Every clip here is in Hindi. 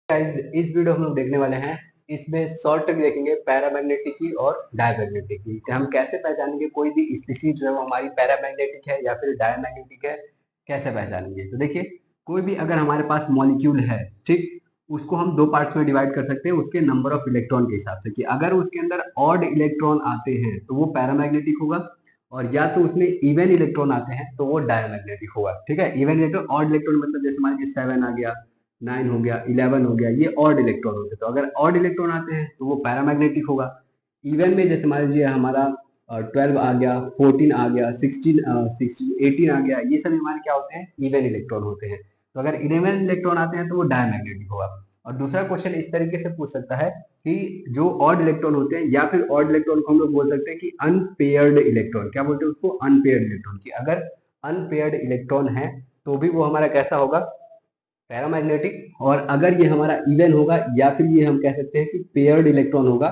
गाइस इस वीडियो हम लोग देखने वाले हैं। इसमें शॉर्ट ट्रिक देखेंगे पैरामैग्नेटिक की और डायमैग्नेटिक की कि हम कैसे पहचानेंगे कोई भी स्पीशीज जो है वो हमारी पैरामैग्नेटिक है या फिर डायमैग्नेटिक है, कैसे पहचानेंगे। तो देखिए, कोई भी अगर हमारे पास मॉलिक्यूल है, ठीक, उसको हम दो पार्ट्स में डिवाइड कर सकते हैं उसके नंबर ऑफ इलेक्ट्रॉन के हिसाब से कि अगर उसके अंदर ऑड इलेक्ट्रॉन आते हैं तो वो पैरामैग्नेटिक होगा, और या तो उसमें इवन इलेक्ट्रॉन आते हैं तो वो डायमैग्नेटिक होगा। ठीक है, इवन इलेक्ट्रॉन, ऑड इलेक्ट्रॉन मतलब जैसे मान लीजिए 7 आ गया, 9 हो गया, 11 हो गया, ये ऑड इलेक्ट्रॉन होते हैं। तो अगर ऑड इलेक्ट्रॉन आते हैं तो वो पैरामैग्नेटिक होगा। इवन में जैसे मान लीजिए हमारा 12 आ गया, 14 आ गया, 18 आ गया, ये सभी हमारे क्या होते हैं, इवन इलेक्ट्रॉन होते हैं। तो अगर 11 इलेक्ट्रॉन आते हैं तो वो डायमैग्नेटिक होगा। और दूसरा क्वेश्चन इस तरीके से पूछ सकता है कि जो ऑड इलेक्ट्रॉन होते हैं, या फिर ऑड इलेक्ट्रॉन को हम लोग बोल सकते हैं कि अनपेयर्ड इलेक्ट्रॉन, क्या बोलते हैं उसको, अनपेयर्ड इलेक्ट्रॉन, की अगर अनपेयर्ड इलेक्ट्रॉन है तो भी वो हमारा कैसा होगा, पैरामैग्नेटिक। और अगर ये हमारा इवन होगा या फिर ये हम कह सकते हैं कि पेयर्ड इलेक्ट्रॉन होगा,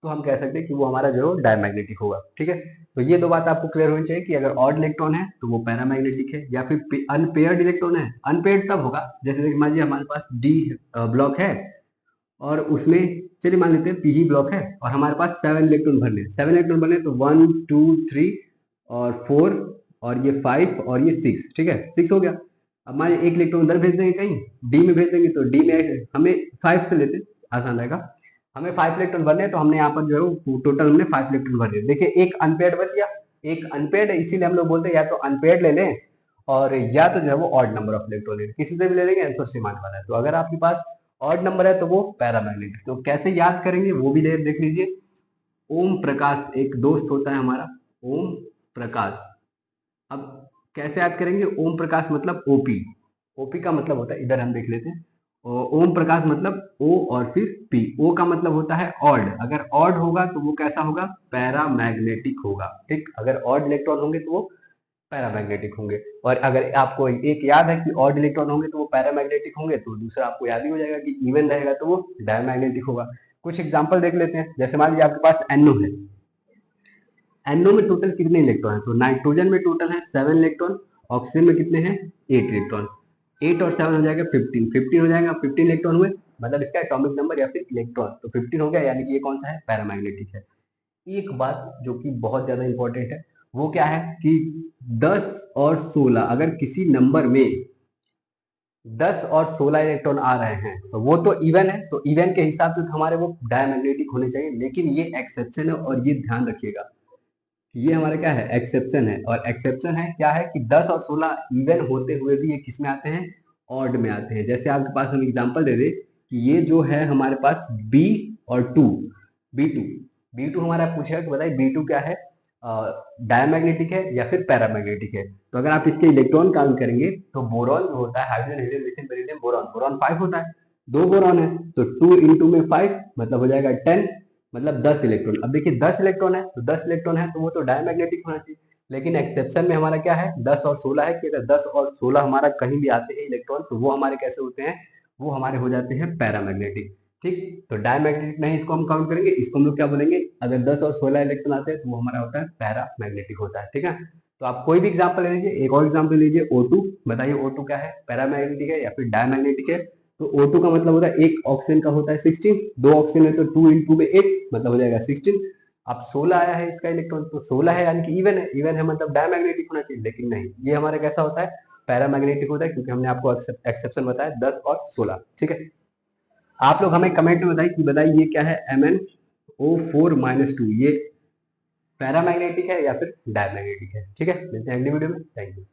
तो हम कह सकते हैं कि वो हमारा जो है डायमैग्नेटिक होगा। ठीक है, तो ये दो बात आपको क्लियर होनी चाहिए कि अगर ऑड इलेक्ट्रॉन है तो वो पैरामैग्नेटिक है, या फिर अनपेयर्ड इलेक्ट्रॉन है। अनपेयर्ड तब होगा जैसे मान लीजिए हमारे पास डी ब्लॉक है और उसमें, चलिए मान लेते हैं पी ब्लॉक है और हमारे पास 7 इलेक्ट्रॉन भरने, 7 इलेक्ट्रॉन भरने, तो 1 2 3 और 4 और ये 5 और ये 6। ठीक है, 6 हो गया। अब मान एक इलेक्ट्रॉन उधर भेज देंगे, कहीं डी में भेज देंगे, तो डी में हमें 5 से लेते, आसान रहेगा। हमें 5 इलेक्ट्रॉन भरने हैं तो हमने यहाँ पर जो है टोटल हमने 5 इलेक्ट्रॉन भर दिए। देखिए एक अनपेयर्ड बच गया, एक अनपेयर्ड है, इसीलिए हम लोग बोलते हैं या तो अनपेयर्ड ले लें और या तो जो है वो ऑड नंबर ऑफ इलेक्ट्रॉन ले, किसी से भी ले लेंगे आंसर सेम आने वाला है। तो अगर आपके पास ऑड नंबर है तो वो पैरामैग्नेटिक। तो कैसे याद करेंगे वो भी देख लीजिए। ओम प्रकाश एक दोस्त होता है हमारा, ओम प्रकाश। अब कैसे याद करेंगे, ओम प्रकाश मतलब ओपी, ओपी का मतलब होता है, इधर हम देख लेते हैं, ओम प्रकाश मतलब ओ और फिर पी, ओ का मतलब होता है ऑड, अगर ऑड होगा तो वो कैसा होगा, पैरामैग्नेटिक होगा। ठीक, अगर ऑड इलेक्ट्रॉन होंगे तो वो पैरामैग्नेटिक होंगे। और अगर आपको एक याद है कि ऑड इलेक्ट्रॉन होंगे तो वो पैरामैग्नेटिक होंगे, तो दूसरा आपको याद ही हो जाएगा कि इवन रहेगा तो वो डायमैग्नेटिक होगा। कुछ एग्जांपल देख लेते हैं, जैसे मान लीजिए आपके पास NO है, NO में टोटल कितने इलेक्ट्रॉन है, तो नाइट्रोजन में टोटल है 7 इलेक्ट्रॉन, ऑक्सीजन में कितने हैं, 8 इलेक्ट्रॉन। 8 और 7 हो जाएगा 15, 15 हो जाएगा, 15 इलेक्ट्रॉन हुए, मतलब इसका एटॉमिक नंबर या फिर इलेक्ट्रॉन, तो 15 हो गया, यानी कि ये कौन सा है, पैरामैग्नेटिक है। एक बात जो कि बहुत ज्यादा इंपॉर्टेंट है वो क्या है कि 10 और 16, अगर किसी नंबर में 10 और 16 इलेक्ट्रॉन आ रहे हैं तो वो तो इवन है, तो इवन के हिसाब से तो हमारे वो डायमैग्नेटिक होने चाहिए। लेकिन ये एक्सेप्शन है और ये ध्यान रखिएगा, ये हमारे क्या है, एक्सेप्शन है। और एक्सेप्शन है क्या है कि 10 और 16 इवन होते हुए भी ये किस में आते हैं, ऑड में आते हैं। जैसे आपके पास हम एग्जांपल दे दे कि ये जो है हमारे पास बी और टू, बी टू हमारा पूछेगा कि बताइए बी टू क्या है, डायमैग्नेटिक है या फिर पैरामैग्नेटिक है। तो अगर आप इसके इलेक्ट्रॉन काउंट करेंगे तो बोरॉन जो होता है, hydrogen helium lithium beryllium boron, boron 5 होता है, दो बोरॉन है, तो 2 इंटू में 5 मतलब हो जाएगा 10, मतलब 10 इलेक्ट्रॉन। अब देखिए 10 इलेक्ट्रॉन है तो 10 इलेक्ट्रॉन है तो वो तो डायमैग्नेटिक होना चाहिए। लेकिन एक्सेप्शन में हमारा क्या है, 10 और 16 है कि अगर 10 और 16 हमारा कहीं भी आते हैं इलेक्ट्रॉन तो वो हमारे कैसे होते हैं, वो हमारे हो जाते हैं पैरामैग्नेटिक। ठीक, तो डायमैग्नेटिक नहीं, इसको हम काउंट करेंगे, इसको हम लोग क्या बोलेंगे, अगर 10 और 16 इलेक्ट्रॉन आते हैं तो वो हमारा होता है पैरामैग्नेटिक होता है। ठीक है, तो आप कोई भी एग्जांपल ले लीजिए, एक और एग्जांपल लीजिए O2, बताइए O2 क्या है, पैरामैग्नेटिक है या फिर डायमैग्नेटिक है। तो O2 का मतलब होता है एक ऑक्सीजन का होता है 16, दो ऑक्सीजन है तो 2 इंटू में 8 मतलब हो जाएगा 16। अब 16 आया है इसका इलेक्ट्रॉन, तो 16 है यानी कि इवन है, इवन है मतलब डायमैग्नेटिक होना चाहिए, लेकिन नहीं, ये हमारा कैसा होता है, पैरामैग्नेटिक होता है, क्योंकि हमने आपको एक्सेप्शन बताया 10 और 16। ठीक है, आप लोग हमें कमेंट में बताइए कि बताइए ये क्या है, MnO4-2, ये पैरामैग्नेटिक है या फिर डायमैग्नेटिक है। ठीक है, मिलते हैं अगली वीडियो में, थैंक यू।